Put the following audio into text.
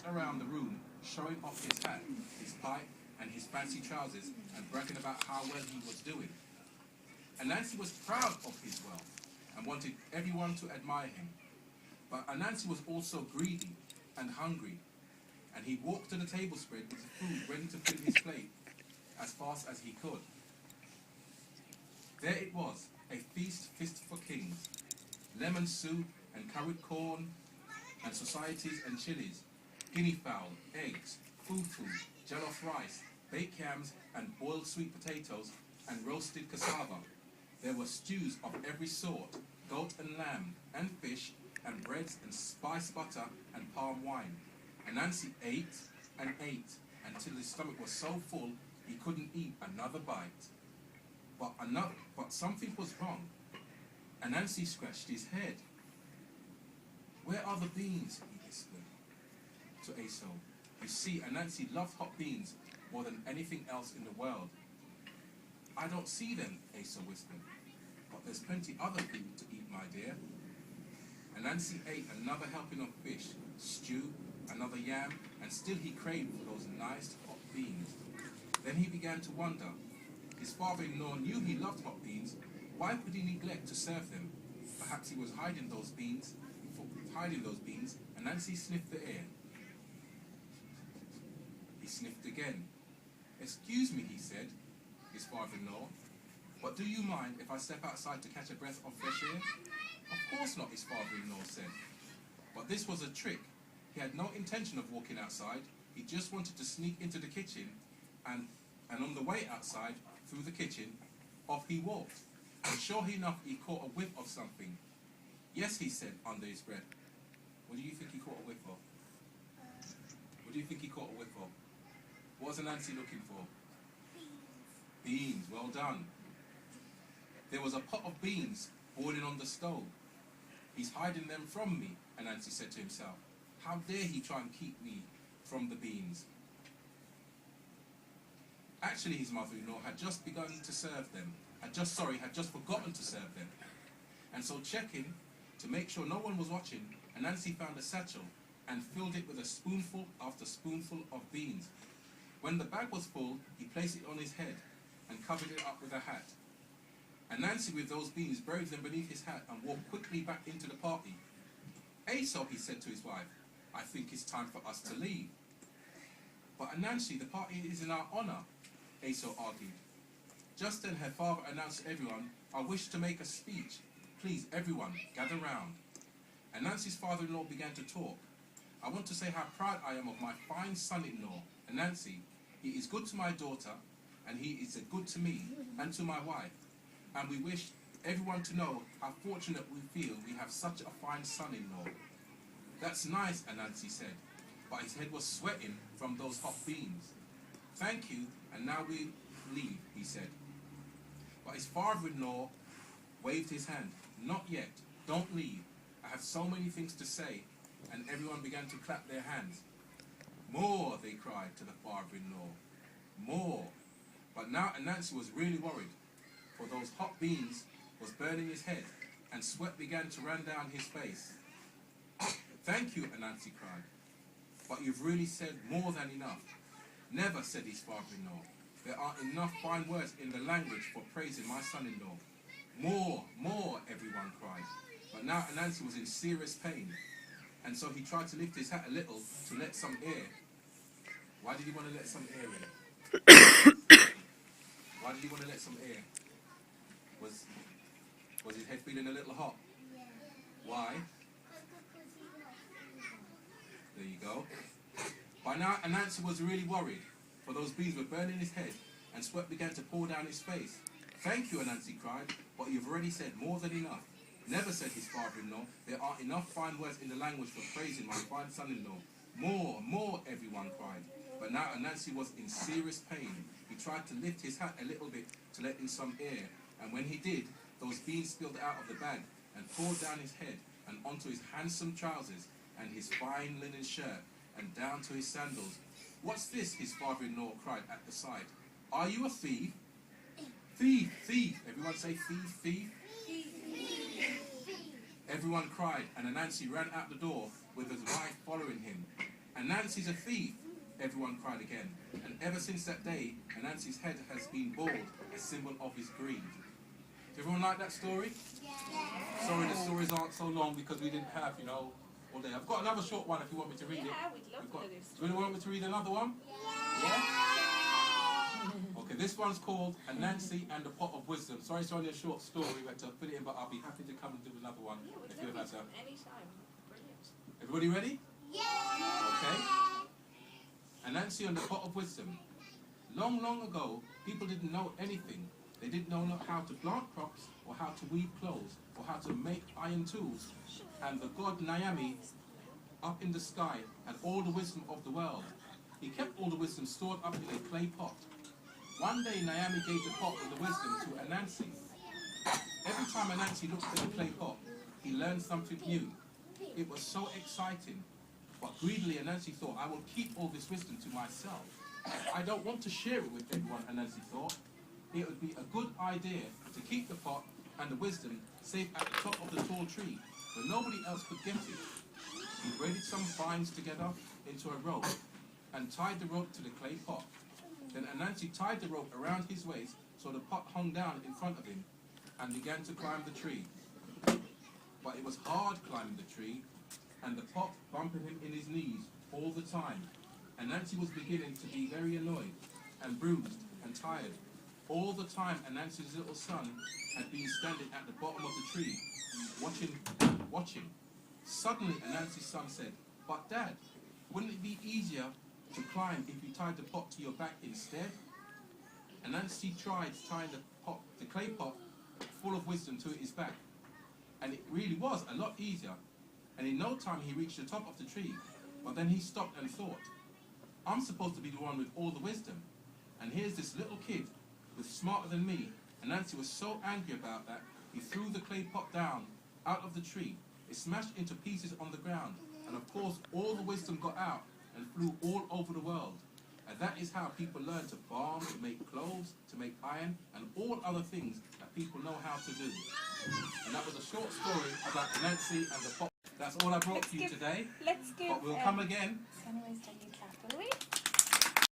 around the room showing off his hat, his pipe, and his fancy trousers, and bragging about how well he was doing. Anansi was proud of his wealth and wanted everyone to admire him. But Anansi was also greedy and hungry, and he walked to the table spread with the food ready to fill his plate as fast as he could. There it was, a feast fit for kings. Lemon soup and curried corn and societies and chilies, guinea fowl, eggs, fufu, jollof rice, baked yams and boiled sweet potatoes and roasted cassava. There were stews of every sort, goat and lamb and fish and breads and spiced butter and palm wine. Anansi ate and ate until his stomach was so full he couldn't eat another bite. But something was wrong. Anansi scratched his head. "Where are the beans?" he whispered to Esau. You see, Anansi loved hot beans more than anything else in the world. "I don't see them," Esau whispered. "But there's plenty other food to eat, my dear." Anansi ate another helping of fish, stew, another yam, and still he craved for those nice hot beans. Then he began to wonder. His father-in-law knew he loved hot beans. Why would he neglect to serve them? Perhaps he was hiding those beans. Anansi sniffed the air. He sniffed again. "Excuse me," he said, his father-in-law, "but do you mind if I step outside to catch a breath of fresh air?" "Of course not," his father-in-law said. But this was a trick. He had no intention of walking outside. He just wanted to sneak into the kitchen, and on the way outside, through the kitchen, off he walked. And sure enough, he caught a whiff of something. "Yes," he said under his breath. What do you think he caught a whiff of? What do you think he caught a whiff of? What was Anansi looking for? Beans. Well done. There was a pot of beans boiling on the stove. "He's hiding them from me," Anansi said to himself. "How dare he try and keep me from the beans?" Actually, his mother-in-law had just begun to serve them. Had just forgotten to serve them. And so, checking to make sure no one was watching, Anansi found a satchel and filled it with a spoonful after spoonful of beans. When the bag was full, he placed it on his head and covered it up with a hat. Anansi, with those beans, buried them beneath his hat and walked quickly back into the party. "Esau," he said to his wife, "I think it's time for us to leave." "But Anansi, the party is in our honor," Esau argued. Just then her father announced to everyone, "I wish to make a speech. Please, everyone, gather round." Anansi's father-in-law began to talk. "I want to say how proud I am of my fine son-in-law, Anansi. He is good to my daughter, and he is good to me and to my wife. And we wish everyone to know how fortunate we feel we have such a fine son-in-law." "That's nice," Anansi said, but his head was sweating from those hot beans. "Thank you, and now we leave," he said. But his father-in-law waved his hand. "Not yet. Don't leave. I have so many things to say," and everyone began to clap their hands. "More," they cried to the father-in-law. "More." But now Anansi was really worried, for those hot beans was burning his head, and sweat began to run down his face. "Thank you," Anansi cried, "but you've really said more than enough." "Never," said his father-in-law. "There aren't enough fine words in the language for praising my son-in-law." "More, more," everyone cried. But now Anansi was in serious pain, and so he tried to lift his hat a little to let some air. Why did he want to let some air in? Why did he want to let some air? Was his head feeling a little hot? Yeah. Why? There you go. By now Anansi was really worried, for those beans were burning his head, and sweat began to pour down his face. "Thank you," Anansi cried, "but you've already said more than enough." "Never," said his father-in-law. "There aren't enough fine words in the language for praising my fine son-in-law." "More, more," everyone cried. But now Anansi was in serious pain. He tried to lift his hat a little bit to let in some air, and when he did, those beans spilled out of the bag and poured down his head and onto his handsome trousers and his fine linen shirt and down to his sandals. "What's this?" his father-in-law cried at the sight. "Are you a thief?" "Thief, thief!" Everyone say thief, thief. Everyone cried, and Anansi ran out the door with his wife following him. Anansi's a thief, everyone cried again. And ever since that day, Anansi's head has been bald, a symbol of his greed. Does everyone like that story? Yeah. Sorry, the stories aren't so long because we didn't have, all day. I've got another short one if you want me to read it. Yeah, we'd love to do this. Do you really want me to read another one? Yeah? Okay, this one's called Anansi and the Pot of Wisdom. Sorry, it's only a short story, we had to put it in, but I'll be happy to come and do another one. Yeah, we'd if you love have to anytime. Brilliant. Everybody ready? Yeah. Okay. Anansi and the Pot of Wisdom. Long, long ago, people didn't know anything. They didn't know how to plant crops, or how to weave clothes, or how to make iron tools. And the god Nyami, up in the sky, had all the wisdom of the world. He kept all the wisdom stored up in a clay pot. One day, Nyami gave the pot with the wisdom to Anansi. Every time Anansi looked at the clay pot, he learned something new. It was so exciting. But greedily, Anansi thought, I will keep all this wisdom to myself. I don't want to share it with everyone, Anansi thought. It would be a good idea to keep the pot and the wisdom safe at the top of the tall tree, where nobody else could get it. He braided some vines together into a rope and tied the rope to the clay pot. Then Anansi tied the rope around his waist so the pot hung down in front of him and began to climb the tree. But it was hard climbing the tree, and the pot bumping him in his knees all the time. Anansi was beginning to be very annoyed and bruised and tired. All the time Anansi's little son had been standing at the bottom of the tree, watching. Suddenly Anansi's son said, "But Dad, wouldn't it be easier to climb if you tied the pot to your back instead?" Anansi tried tying the clay pot full of wisdom to his back, and it really was a lot easier. And in no time he reached the top of the tree. But then he stopped and thought, I'm supposed to be the one with all the wisdom. And here's this little kid who's smarter than me. And Anansi was so angry about that, he threw the clay pot down out of the tree. It smashed into pieces on the ground. And of course, all the wisdom got out and flew all over the world. And that is how people learn to farm, to make clothes, to make iron, and all other things that people know how to do. And that was a short story about Anansi and the pot. That's all I brought to you today. Let's give. But we'll come again. Can we clap, will we?